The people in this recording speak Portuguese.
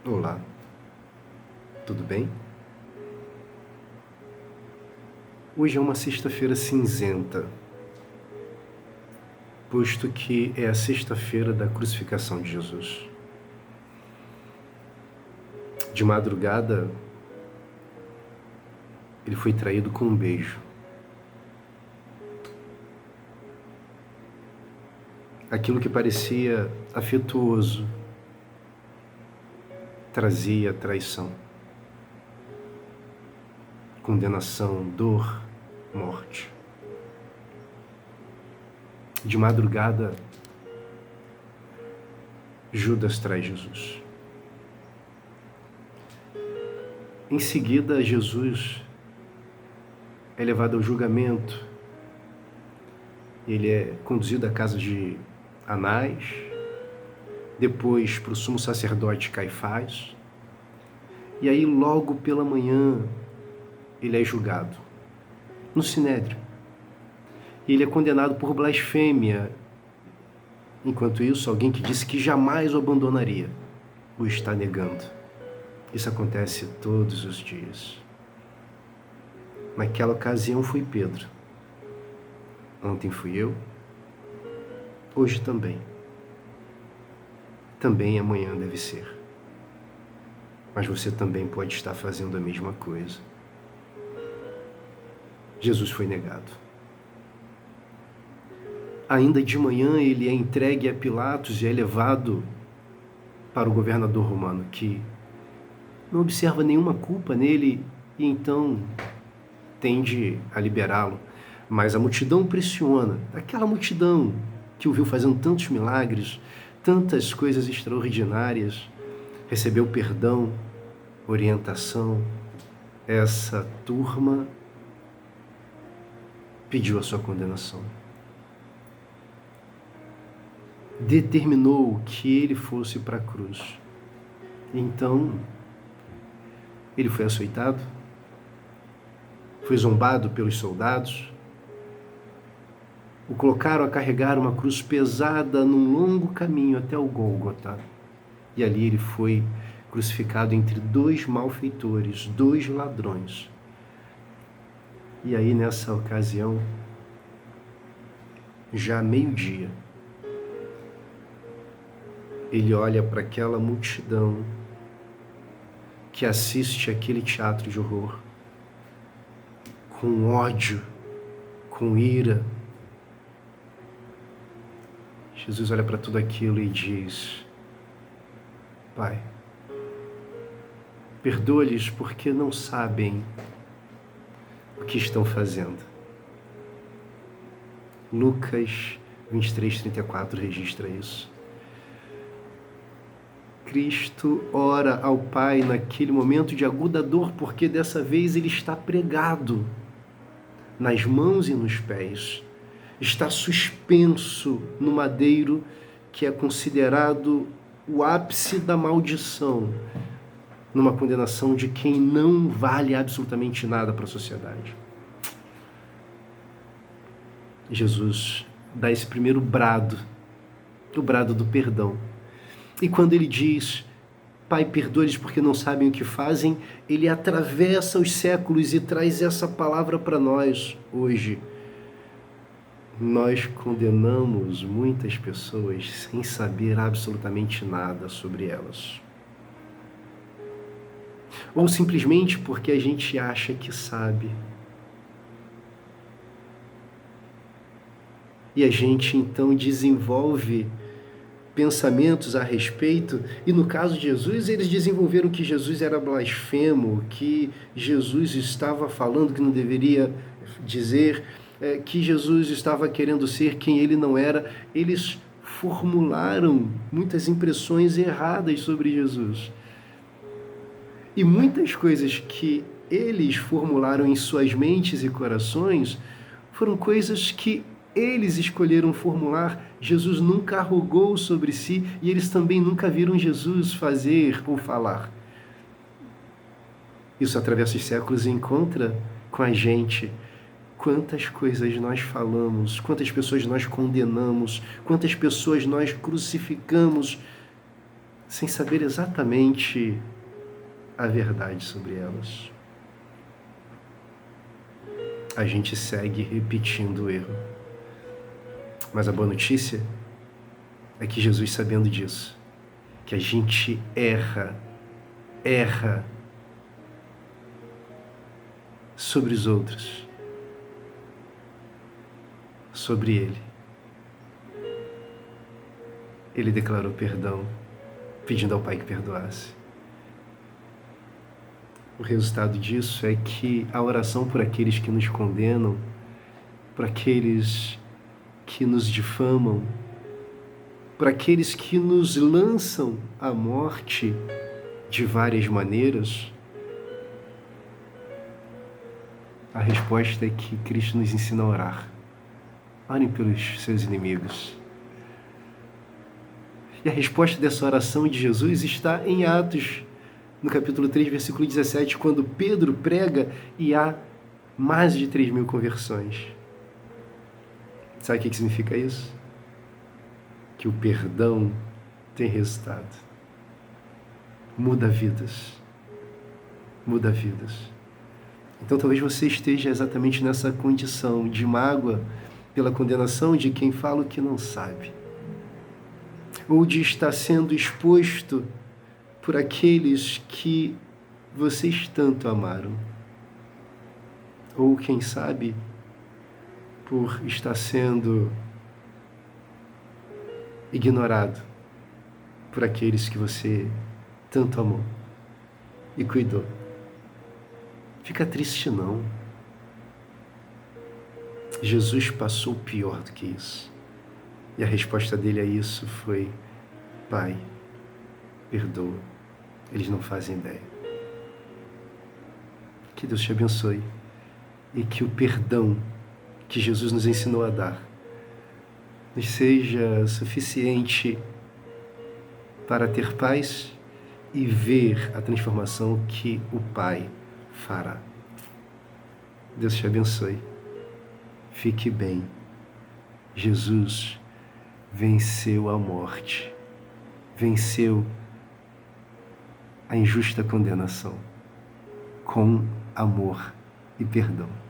Olá, tudo bem? Hoje é uma sexta-feira cinzenta, posto que é a sexta-feira da crucificação de Jesus. De madrugada, ele foi traído com um beijo. Aquilo que parecia afetuoso trazia traição, condenação, dor, morte. De madrugada, Judas traz Jesus. Em seguida, Jesus é levado ao julgamento. Ele é conduzido à casa de Anás, depois para o sumo sacerdote Caifás, e aí logo pela manhã ele é julgado no Sinédrio. Ele é condenado por blasfêmia. Enquanto isso, alguém que disse que jamais o abandonaria o está negando. Isso acontece todos os dias. Naquela ocasião fui Pedro. Ontem fui eu. Hoje também. Também amanhã deve ser. Mas você também pode estar fazendo a mesma coisa. Jesus foi negado. Ainda de manhã ele é entregue a Pilatos e é levado para o governador romano, que não observa nenhuma culpa nele e então tende a liberá-lo. Mas a multidão pressiona, aquela multidão que o viu fazendo tantos milagres, tantas coisas extraordinárias, recebeu perdão, orientação. Essa turma pediu a sua condenação. Determinou que ele fosse para a cruz. Então, ele foi açoitado, foi zombado pelos soldados, o colocaram a carregar uma cruz pesada num longo caminho até o Gólgota. E ali ele foi crucificado entre dois malfeitores, dois ladrões. E aí, nessa ocasião, já meio-dia, ele olha para aquela multidão que assiste aquele teatro de horror com ódio, com ira. Jesus olha para tudo aquilo e diz: Pai, perdoa-lhes porque não sabem o que estão fazendo. Lucas 23:34 registra isso. Cristo ora ao Pai naquele momento de aguda dor, porque dessa vez ele está pregado nas mãos e nos pés. Está suspenso no madeiro, que é considerado o ápice da maldição, numa condenação de quem não vale absolutamente nada para a sociedade. Jesus dá esse primeiro brado, o brado do perdão. E quando ele diz: Pai, perdoa-lhes porque não sabem o que fazem, ele atravessa os séculos e traz essa palavra para nós hoje. Nós condenamos muitas pessoas sem saber absolutamente nada sobre elas. Ou simplesmente porque a gente acha que sabe. E a gente então desenvolve pensamentos a respeito, e no caso de Jesus, eles desenvolveram que Jesus era blasfemo, que Jesus estava falando que não deveria dizer, que Jesus estava querendo ser quem ele não era. Eles formularam muitas impressões erradas sobre Jesus. E muitas coisas que eles formularam em suas mentes e corações foram coisas que eles escolheram formular. Jesus nunca arrogou sobre si e eles também nunca viram Jesus fazer ou falar. Isso atravessa os séculos e encontra com a gente. Quantas coisas nós falamos, quantas pessoas nós condenamos, quantas pessoas nós crucificamos sem saber exatamente a verdade sobre elas. A gente segue repetindo o erro. Mas a boa notícia é que Jesus, sabendo disso, que a gente erra sobre os outros, sobre ele declarou perdão, pedindo ao Pai que perdoasse. O resultado disso é que a oração por aqueles que nos condenam, por aqueles que nos difamam, por aqueles que nos lançam à morte de várias maneiras, a resposta é que Cristo nos ensina a orar. Orem pelos seus inimigos. E a resposta dessa oração de Jesus está em Atos, no capítulo 3, versículo 17, quando Pedro prega e há mais de 3.000 conversões. Sabe o que significa isso? Que o perdão tem resultado. Muda vidas. Muda vidas. Então talvez você esteja exatamente nessa condição de mágoa pela condenação de quem fala o que não sabe. Ou de estar sendo exposto por aqueles que vocês tanto amaram. Ou, quem sabe, por estar sendo ignorado por aqueles que você tanto amou e cuidou. Fica triste não. Jesus passou pior do que isso. E a resposta dele a isso foi: Pai, perdoa, eles não fazem ideia. Que Deus te abençoe e que o perdão que Jesus nos ensinou a dar nos seja suficiente para ter paz e ver a transformação que o Pai fará. Deus te abençoe. Fique bem. Jesus venceu a morte, venceu a injusta condenação com amor e perdão.